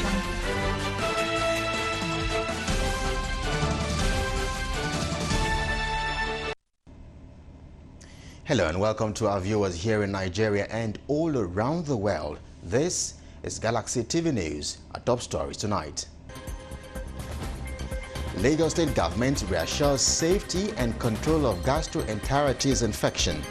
information. Hello and welcome to our viewers here in Nigeria and all around the world. This is Galaxy TV News. Our top stories tonight. Lagos State Government reassures safety and control of gastroenteritis infection.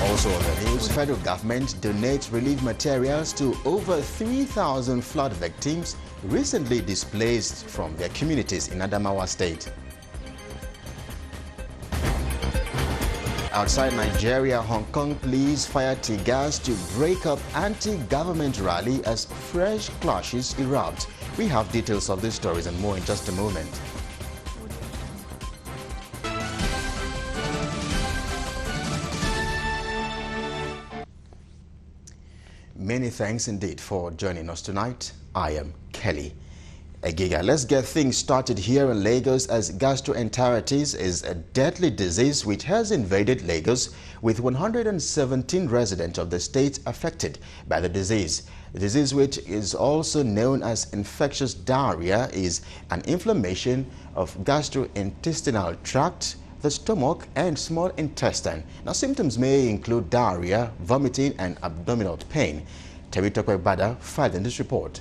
Also on the news, federal government donates relief materials to over 3,000 flood victims recently displaced from their communities in Adamawa State. Outside Nigeria, Hong Kong police fire tear gas to break up anti-government rally as fresh clashes erupt. We have details of these stories and more in just a moment. Many thanks indeed for joining us tonight. I am Kelly. Egiga. Let's get things started here in Lagos, as gastroenteritis is a deadly disease which has invaded Lagos, with 117 residents of the state affected by the disease. The disease, which is also known as infectious diarrhea, is an inflammation of gastrointestinal tract, the stomach and small intestine. Now, symptoms may include diarrhea, vomiting and abdominal pain. Teritokwe Bada filed in this report.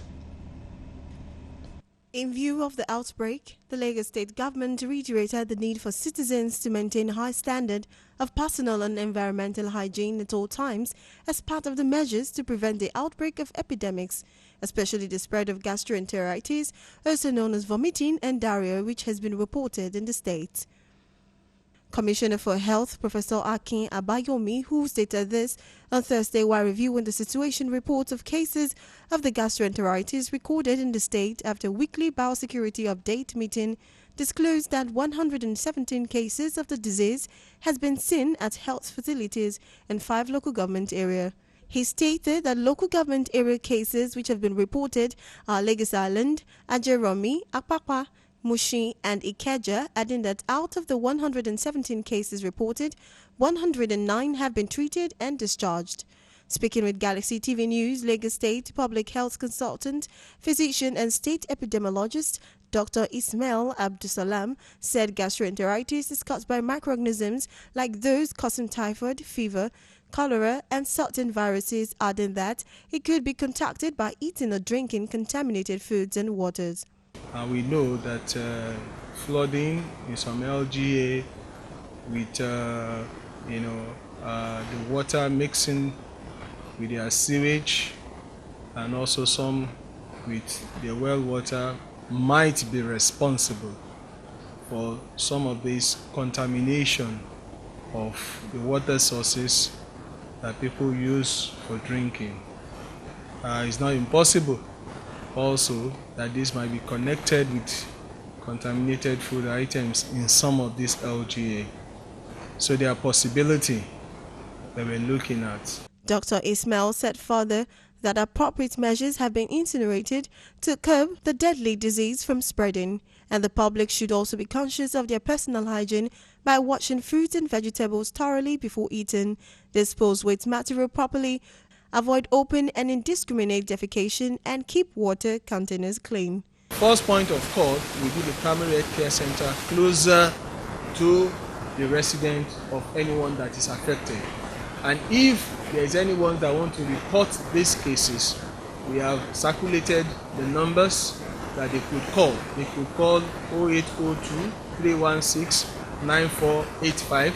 In view of the outbreak, the Lagos State Government reiterated the need for citizens to maintain a high standard of personal and environmental hygiene at all times as part of the measures to prevent the outbreak of epidemics, especially the spread of gastroenteritis, also known as vomiting and diarrhea, which has been reported in the state. Commissioner for Health, Professor Akin Abayomi, who stated this on Thursday while reviewing the situation reports of cases of the gastroenteritis recorded in the state after a weekly biosecurity update meeting, disclosed that 117 cases of the disease has been seen at health facilities in 5 local government areas. He stated that local government area cases which have been reported are Lagos Island, Ajeromi, Apapa, Mushin and Ikeja, adding that out of the 117 cases reported, 109 have been treated and discharged. Speaking with Galaxy TV News, Lagos State Public Health Consultant, Physician and State Epidemiologist Dr. Ismail Abdusalam said gastroenteritis is caused by microorganisms like those causing typhoid, fever, cholera and certain viruses, adding that it could be contacted by eating or drinking contaminated foods and waters. We know that flooding in some LGA with the water mixing with their sewage and also some with the well water might be responsible for some of this contamination of the water sources that people use for drinking. It's not impossible also that this might be connected with contaminated food items in some of these LGA. So there are possibilities that we're looking at. Dr. Ismail said further that appropriate measures have been incinerated to curb the deadly disease from spreading, and the public should also be conscious of their personal hygiene by washing fruits and vegetables thoroughly before eating, dispose waste material properly, avoid open and indiscriminate defecation, and keep water containers clean. First point of call will be the primary health care center closer to the resident of anyone that is affected. And if there is anyone that wants to report these cases, we have circulated the numbers that they could call. They could call 0802 316 9485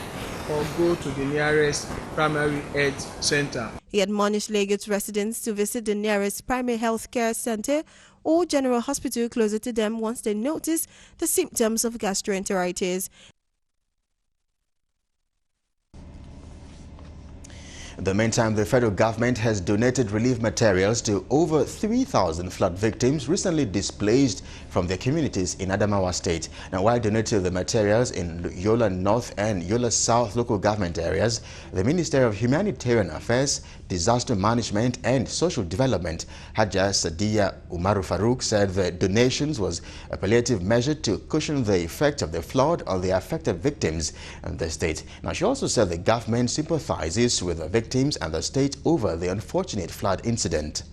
or go to the nearest primary health center. He admonished Lagos residents to visit the nearest primary health care center or general hospital closer to them once they notice the symptoms of gastroenteritis. In the meantime, the federal government has donated relief materials to over 3,000 flood victims recently displaced from their communities in Adamawa State. Now, while donating the materials in Yola North and Yola South local government areas, the Minister of Humanitarian Affairs, Disaster Management and Social Development, Haja Sadiya Umaru Farouk, said the donations was a palliative measure to cushion the effect of the flood on the affected victims in the state. Now, she also said the government sympathizes with the victims victims and the state over the unfortunate flood incident.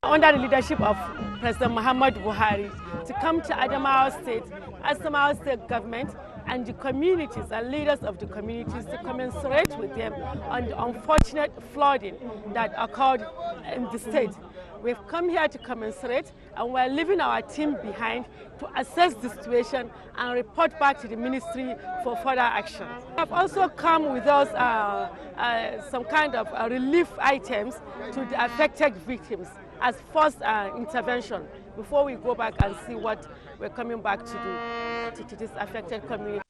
Under the leadership of President Muhammad Buhari, to come to Adamawa State, Adamawa State government and the communities and leaders of the communities to commiserate with them on the unfortunate flooding that occurred in the state. We've come here to commiserate, and we're leaving our team behind to assess the situation and report back to the ministry for further action. I've also come with us some kind of relief items to the affected victims as first intervention before we go back and see what we're coming back to do to this affected community.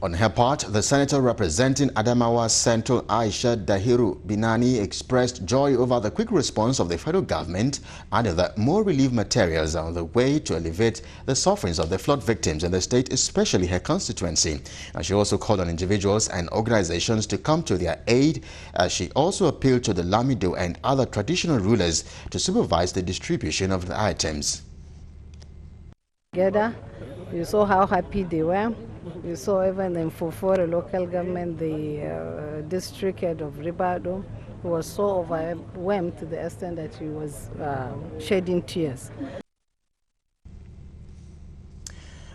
On her part, the senator representing Adamawa Central, Aisha Dahiru Binani, expressed joy over the quick response of the federal government, adding that more relief materials are on the way to alleviate the sufferings of the flood victims in the state, especially her constituency. And she also called on individuals and organizations to come to their aid, as she also appealed to the Lamido and other traditional rulers to supervise the distribution of the items. Together, you saw how happy they were. You saw even in Fufore local government, the district head of Ribado, who was so overwhelmed to the extent that he was shedding tears.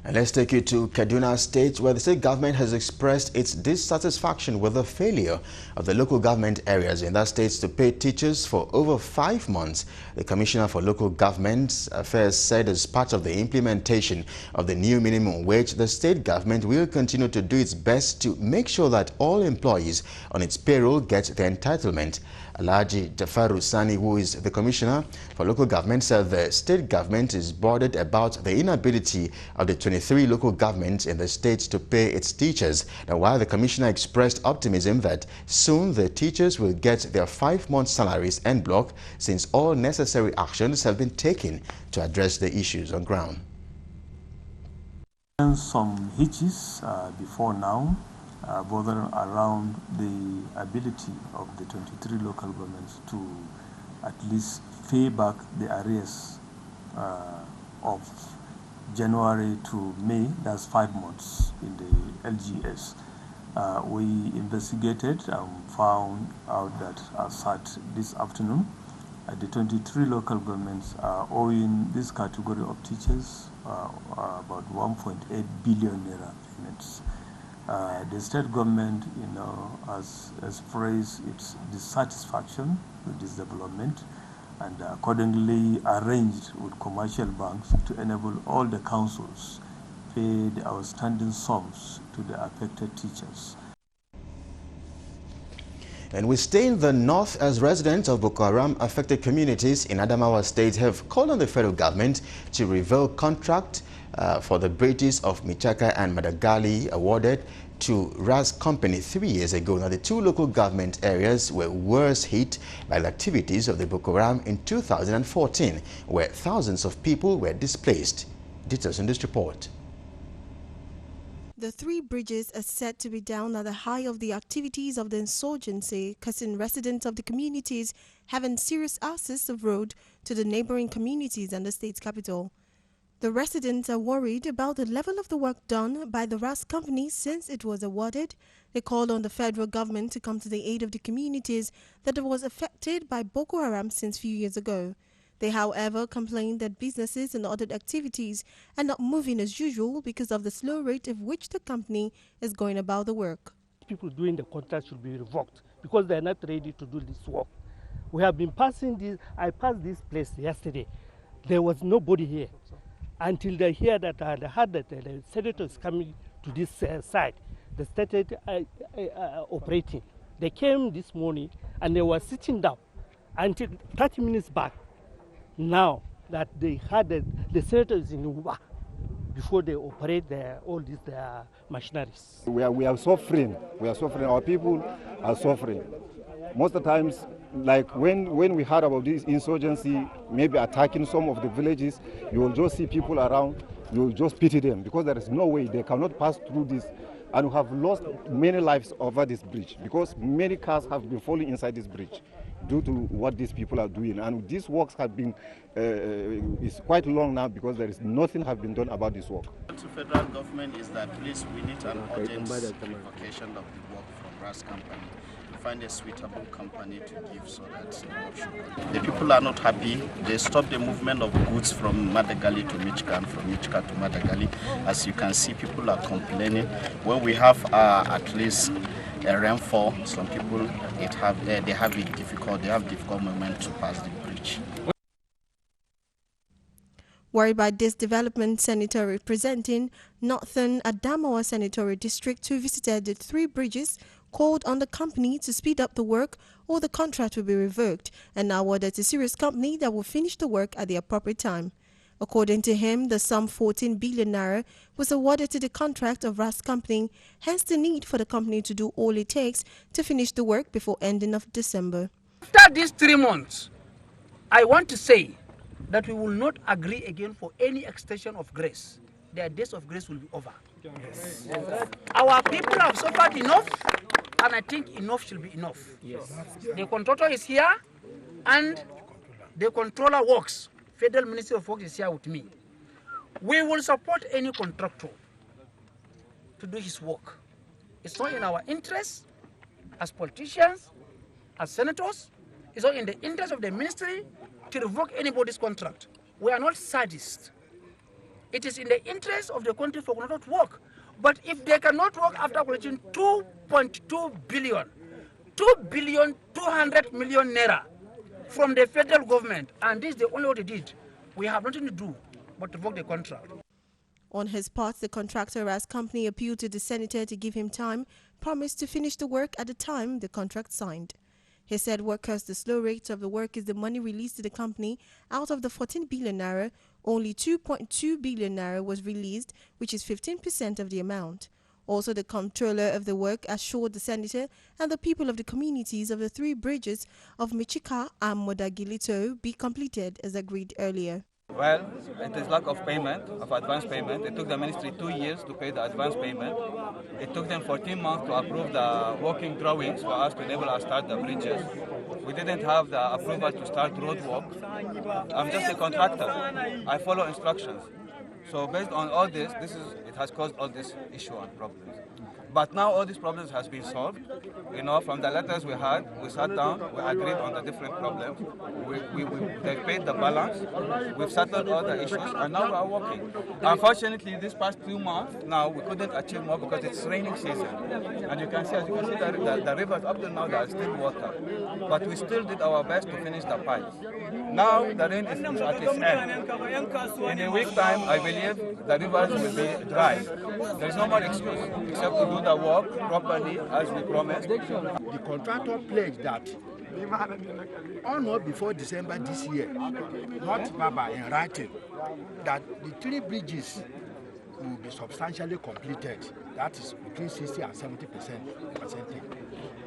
And let's take you to Kaduna State, where the state government has expressed its dissatisfaction with the failure of the local government areas in that state to pay teachers for over 5 months. The Commissioner for Local Government Affairs said as part of the implementation of the new minimum wage, the state government will continue to do its best to make sure that all employees on its payroll get their entitlement. Alhaji Jafaru Sani, who is the Commissioner for Local Government, said the state government is bothered about the inability of the 23 local governments in the state to pay its teachers. Now, while the Commissioner expressed optimism that soon the teachers will get their 5-month salaries en bloc, since all necessary actions have been taken to address the issues on ground. Some hitches before now, bothering around the ability of the 23 local governments to at least pay back the arrears of January to May, that's 5 months in the LGS. We investigated and found out that as at this afternoon, the 23 local governments are owing this category of teachers about 1.8 billion naira payments. The state government, has expressed its dissatisfaction with this development and accordingly arranged with commercial banks to enable all the councils pay the outstanding sums to the affected teachers. And we stay in the north as residents of Boko Haram affected communities in Adamawa State have called on the federal government to reveal contract for the bridges of Michaka and Madagali awarded to RAS Company 3 years ago. Now, the two local government areas were worst hit by the activities of the Boko Haram in 2014, where thousands of people were displaced. Details in this report. The 3 bridges are said to be down at the height of the activities of the insurgency, causing residents of the communities having serious access of road to the neighboring communities and the state capital. The residents are worried about the level of the work done by the RAS company since it was awarded. They called on the federal government to come to the aid of the communities that was affected by Boko Haram since few years ago. They, however, complained that businesses and other activities are not moving as usual because of the slow rate at which the company is going about the work. People doing the contract should be revoked because they are not ready to do this work. We have been passing this. I passed this place yesterday. There was nobody here until they hear that they heard that the senators coming to this site. They started operating. They came this morning and they were sitting down until 30 minutes back. Now that they had the senators in Uba before they operate all these machineries. We are suffering. We are suffering. Our people are suffering. Most of the times, like when we heard about this insurgency, maybe attacking some of the villages, you will just see people around, you will just pity them because there is no way they cannot pass through this. And we have lost many lives over this bridge because many cars have been falling inside this bridge. due to what these people are doing. And these works have been, is quite long now because there is nothing have been done about this work. To federal government is that please we need an urgent revocation of the work from RAS company. Find a suitable company to give so that the people are not happy. They stop the movement of goods from Madagali to Michika and from Michika to Madagali. As you can see, people are complaining. When we have at least a rainfall, some people they have difficult moment to pass the bridge. Worried by this development, Senator representing Northern Adamawa Senatorial District, who visited the 3 bridges, called on the company to speed up the work or the contract will be revoked and awarded to serious company that will finish the work at the appropriate time. According to him, the sum 14 billion naira was awarded to the contract of RAS company, hence the need for the company to do all it takes to finish the work before ending of December. After these 3 months, I want to say that we will not agree again for any extension of grace. Their days of grace will be over. Yes. Our people have suffered enough, and I think enough should be enough. Yes. The contractor is here, and the controller works. Federal Ministry of Works is here with me. We will support any contractor to do his work. It's not in our interest as politicians, as senators. It's not in the interest of the ministry to revoke anybody's contract. We are not sadists. It is in the interest of the country for not to work. But if they cannot work after collecting 2.2 billion, 2.2 billion naira from the federal government, and this is the only what they did, we have nothing to do but to revoke the contract. On his part, the contractor RAS company appealed to the senator to give him time, promised to finish the work at the time the contract signed. He said workers, the slow rate of the work is the money released to the company. Out of the 14 billion naira, only 2.2 billion naira was released, which is 15% of the amount. Also, the controller of the work assured the senator and the people of the communities of the 3 bridges of Michika and Modagilito be completed as agreed earlier. Well, it is lack of payment, of advance payment. It took the ministry 2 years to pay the advance payment. It took them 14 months to approve the working drawings for us to enable us to start the bridges. We didn't have the approval to start road work. I'm just a contractor. I follow instructions. So based on all this, it has caused all this issue and problems. But now all these problems has been solved. You know, from the letters we had, we sat down, we agreed on the different problems. They paid the balance. We've settled all the issues, and now we are working. Unfortunately, this past 2 months, now we couldn't achieve more because it's raining season. And you can see, the rivers up till now, there are still water. But we still did our best to finish the pipes. Now the rain is at its end. In a week's time, I believe the rivers will be dry. There's no more excuse except to do the work properly as we promised. The contractor pledged that on or before December this year, not Baba in writing, that the 3 bridges will be substantially completed. That is between 60 and 70%.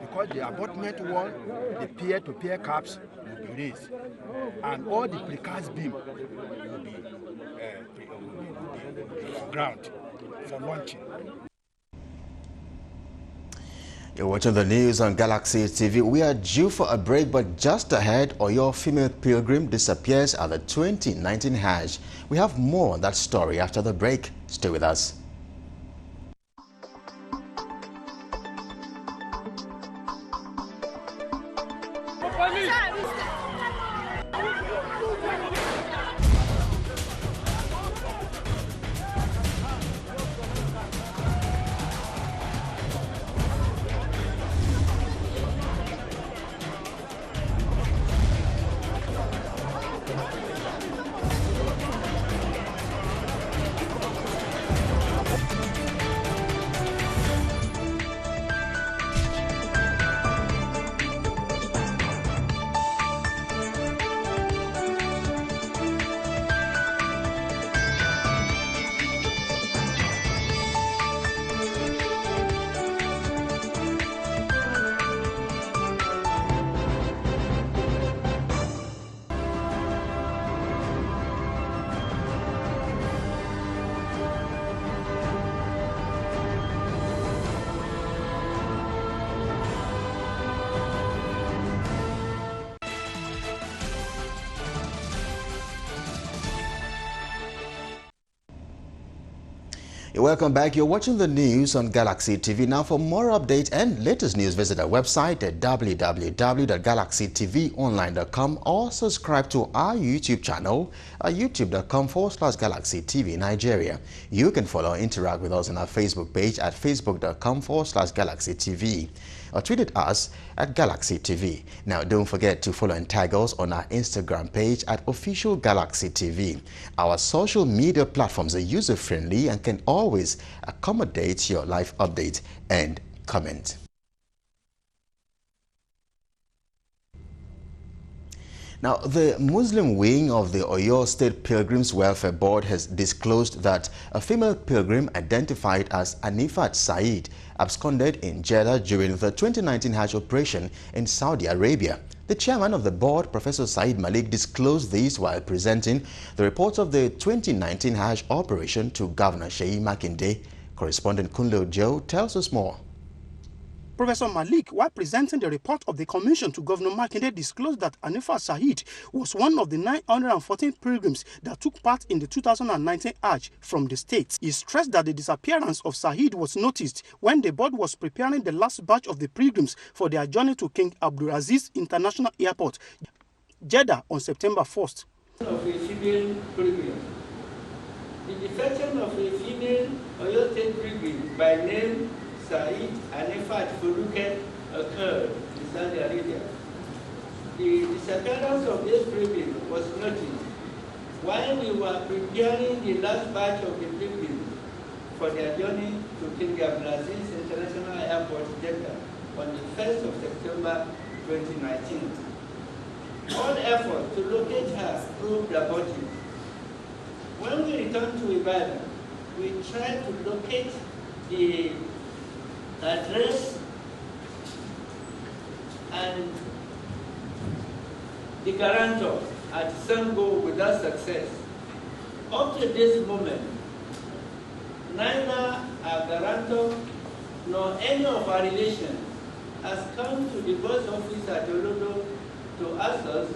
Because the abutment wall, the pier-to-pier caps will be raised, and all the precast beam will be on ground for launching. You're watching the news on Galaxy TV. We are due for a break, but just ahead, Oyo female pilgrim disappears at the 2019 Hajj. We have more on that story after the break. Stay with us. Welcome back. You're watching the news on Galaxy TV. Now, for more updates and latest news, visit our website at www.galaxytvonline.com or subscribe to our YouTube channel at youtube.com/Galaxy TV Nigeria. You can follow and interact with us on our Facebook page at facebook.com/Galaxy TV or tweet at us at Galaxy TV. Now, don't forget to follow and tag us on our Instagram page at Official Galaxy TV. Our social media platforms are user-friendly and can always accommodate your live update and comment. Now, the Muslim wing of the Oyo State Pilgrims Welfare Board has disclosed that a female pilgrim identified as Anifat Said absconded in Jeddah during the 2019 Hajj operation in Saudi Arabia. The chairman of the board, Professor Said Malik, disclosed this while presenting the reports of the 2019 Hajj operation to Governor Seyi Makinde. Correspondent Kunle Ojo tells us more. Professor Malik, while presenting the report of the commission to Governor Makinde, disclosed that Anifat Said was one of the 914 pilgrims that took part in the 2019 Hajj from the state. He stressed that the disappearance of Said was noticed when the board was preparing the last batch of the pilgrims for their journey to King Abdulaziz International Airport, Jeddah, on September 1st. Of a female pilgrim. The defection of a female Oyo State pilgrim by name Said Anifat Furuket occurred in Saudi Arabia. The disappearance of this pilgrim was noticed while we were preparing the last batch of the pilgrims for their journey to King Abdulaziz International Airport, Jeddah, on the 1st of September 2019. All efforts to locate her proved abortive. When we returned to Ibadan, we tried to locate the address and the guarantor at Sango without success. Up to this moment, neither our guarantor nor any of our relations has come to the boss office at Olodo to ask us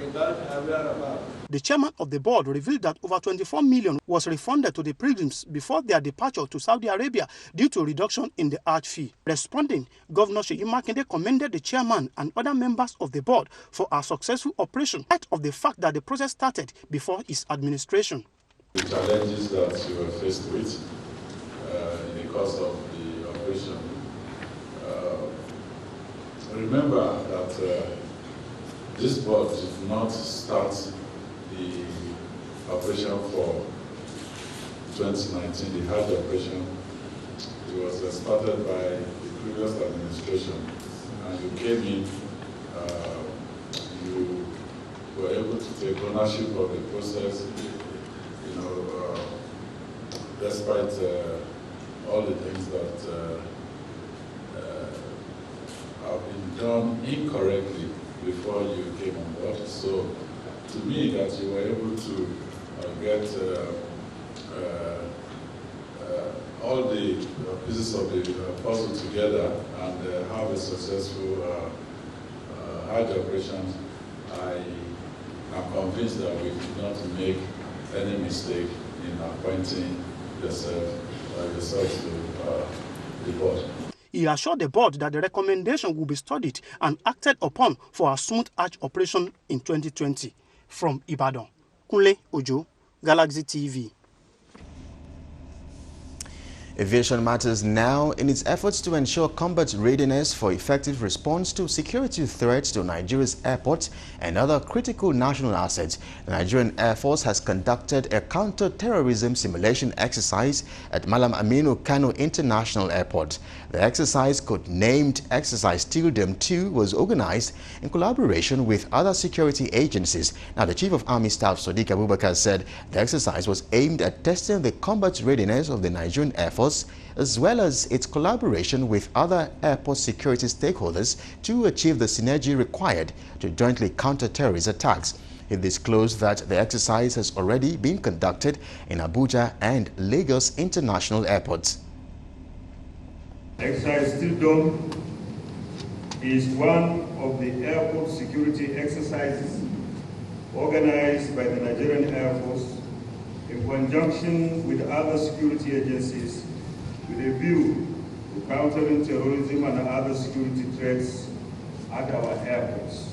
about our whereabouts. The chairman of the board revealed that over 24 million was refunded to the pilgrims before their departure to Saudi Arabia due to reduction in the Hajj fee. Responding, Governor Seyi Makinde commended the chairman and other members of the board for a successful operation, in light of the fact that the process started before his administration. The challenges that you were faced with in the course of the operation. Remember that this board did not start the operation for 2019, the Hajj operation. It was started by the previous administration, and you came in, you were able to take ownership of the process, you know, despite all the things that have been done incorrectly before you came on board. So, to me, that you were able to get all the pieces of the puzzle together and have a successful Hajj operation, I am convinced that we did not make any mistake in appointing yourself to the board. He assured the board that the recommendation will be studied and acted upon for a smooth Hajj operation in 2020. From Ibadan, Kunle Ojo, Galaxy TV. Aviation matters now. In its efforts to ensure combat readiness for effective response to security threats to Nigeria's airports and other critical national assets, the Nigerian Air Force has conducted a counter-terrorism simulation exercise at Malam Aminu Kano International Airport. The exercise, codenamed Exercise Tildem 2, was organized in collaboration with other security agencies. Now, the Chief of Army Staff, Sadiq Abubakar, said the exercise was aimed at testing the combat readiness of the Nigerian Air Force, as well as its collaboration with other airport security stakeholders to achieve the synergy required to jointly counter terrorist attacks. He disclosed that the exercise has already been conducted in Abuja and Lagos International Airports. Exercise Tildem is one of the airport security exercises organized by the Nigerian Air Force in conjunction with other security agencies with a view to countering terrorism and other security threats at our airports.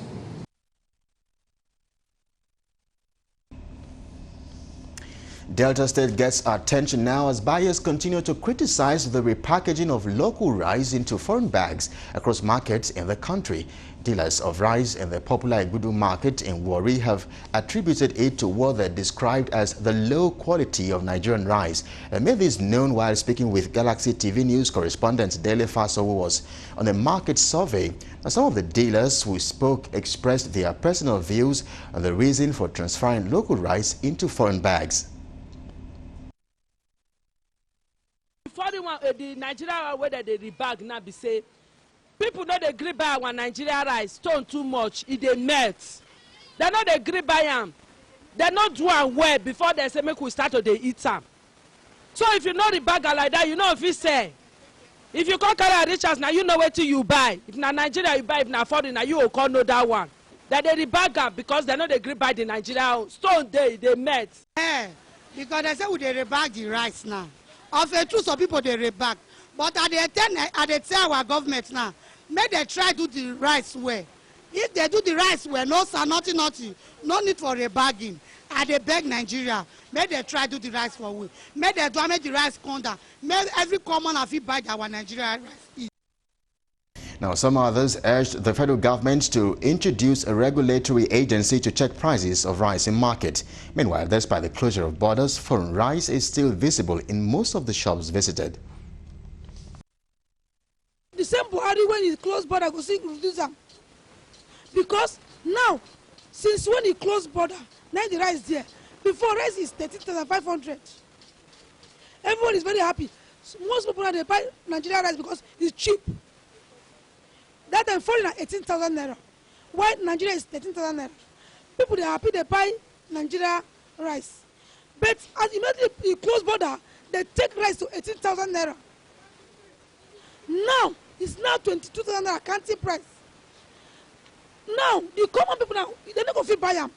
Delta State gets attention now as buyers continue to criticize the repackaging of local rice into foreign bags across markets in the country. Dealers of rice in the popular Egiga market in Warri have attributed it to what they described as the low quality of Nigerian rice. They made this known while speaking with Galaxy TV News correspondent Dele Faso, who was on a market survey. Now, some of the dealers who spoke expressed their personal views on the reason for transferring local rice into foreign bags. The Nigeria way that they rebag now be say people know they agree buy our Nigeria rice stone too much it dey melt. They know they agree buy am. They not do am well before they say make we start to dey eat am. So if you know the bag like that, you know if you say if you come carry a riches now you know wetin you buy. If na Nigeria you buy, if na foreign now you will call know that one. That they rebag am because they know they agree buy the Nigeria stone they melt. Because they say we dey rebag the rice now. Of a truth, some people they rebag, but they tell our government now, make they try do the rice well. If they do the rice well, no sir, nothing, no need for rebagging. And they beg Nigeria, make they try do the rice for we. Make they do make the rice come down. Make every common of it buy our Nigeria rice. Now, some others urged the federal government to introduce a regulatory agency to check prices of rice in market. Meanwhile, despite the closure of borders, foreign rice is still visible in most of the shops visited. The same Buhari when he closed border go see reduce them. Because now, since when he closed border, now the rice there. Before rice is 13,500. Everyone is very happy. So most people they buy Nigeria rice because it's cheap. That time foreign at 18,000 naira. Why Nigeria is 13,000 naira? People they are happy they buy Nigeria rice. But as immediately he close border, they take rice to 18,000 naira. Now it's now 22,000 naira counting price. Now the common people now they don't go fit buy them.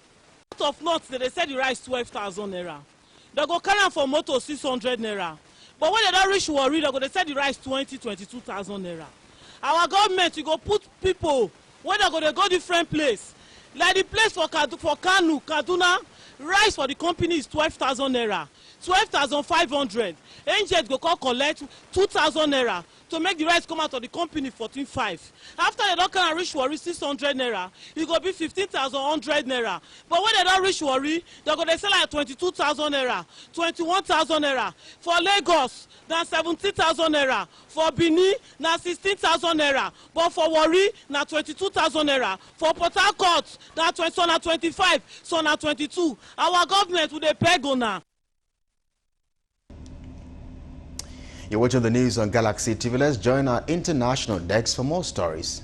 Out of north they said the rice 12,000 naira. They go carry am for motor 600 naira. But when they don't reach Warri, they say the rice 22,000 naira. Our government, you go put people when they go different place. Like the place for Kanu, Kaduna, rice for the company is 12,000 naira, 12,500. Angels go collect 2,000 naira to make the rice come out of the company 14,500. After they don't come reach Warri 600 naira, it go be 15,100 naira. But when they don't reach Warri, they go sell like 22,000 naira, 21,000 naira. For Lagos, na 17,000 naira. For Benin, na 16,000 naira. But for Warri, na 22,000 naira. For Port Harcourt, na 25, so na 22. Our government would pay go now. You're watching the news on Galaxy TV. Let's join our international desk for more stories.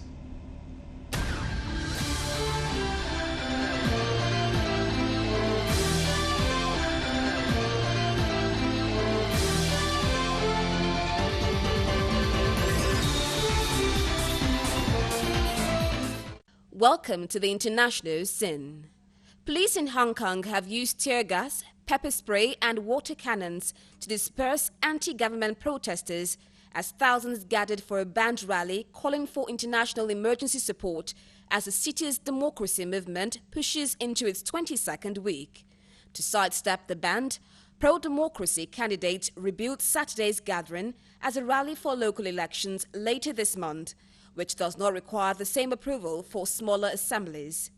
Welcome to the international scene. Police in Hong Kong have used tear gas, pepper spray and water cannons to disperse anti-government protesters as thousands gathered for a banned rally calling for international emergency support as the city's democracy movement pushes into its 22nd week. To sidestep the ban, pro-democracy candidates rebuilt Saturday's gathering as a rally for local elections later this month, which does not require the same approval for smaller assemblies.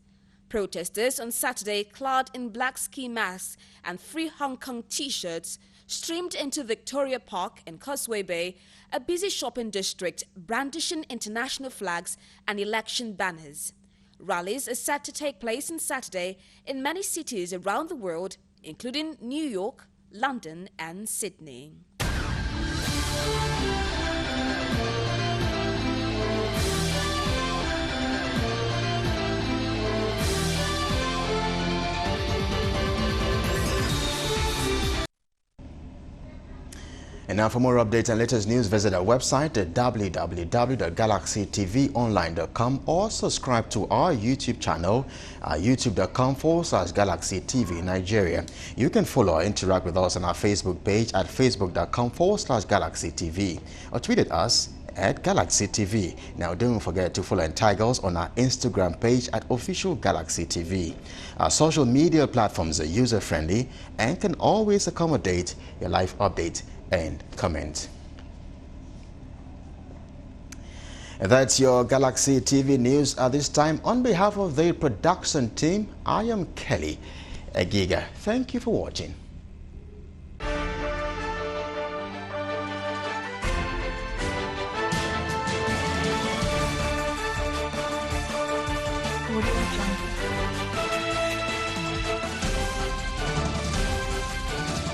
Protesters on Saturday, clad in black ski masks and Free Hong Kong t-shirts, streamed into Victoria Park in Causeway Bay, a busy shopping district brandishing international flags and election banners. Rallies are set to take place on Saturday in many cities around the world, including New York, London and Sydney. And now for more updates and latest news, visit our website at www.galaxytvonline.com or subscribe to our YouTube channel, youtube.com/GalaxyTV Nigeria. You can follow or interact with us on our Facebook page at facebook.com/GalaxyTV or tweet at us at Galaxy TV. Now don't forget to follow and tag us on our Instagram page at Official Galaxy TV. Our social media platforms are user-friendly and can always accommodate your live update and comment. That's your Galaxy TV news at this time. On behalf of the production team, I am Kelly Egiga. Thank you for watching. Audio Jungle.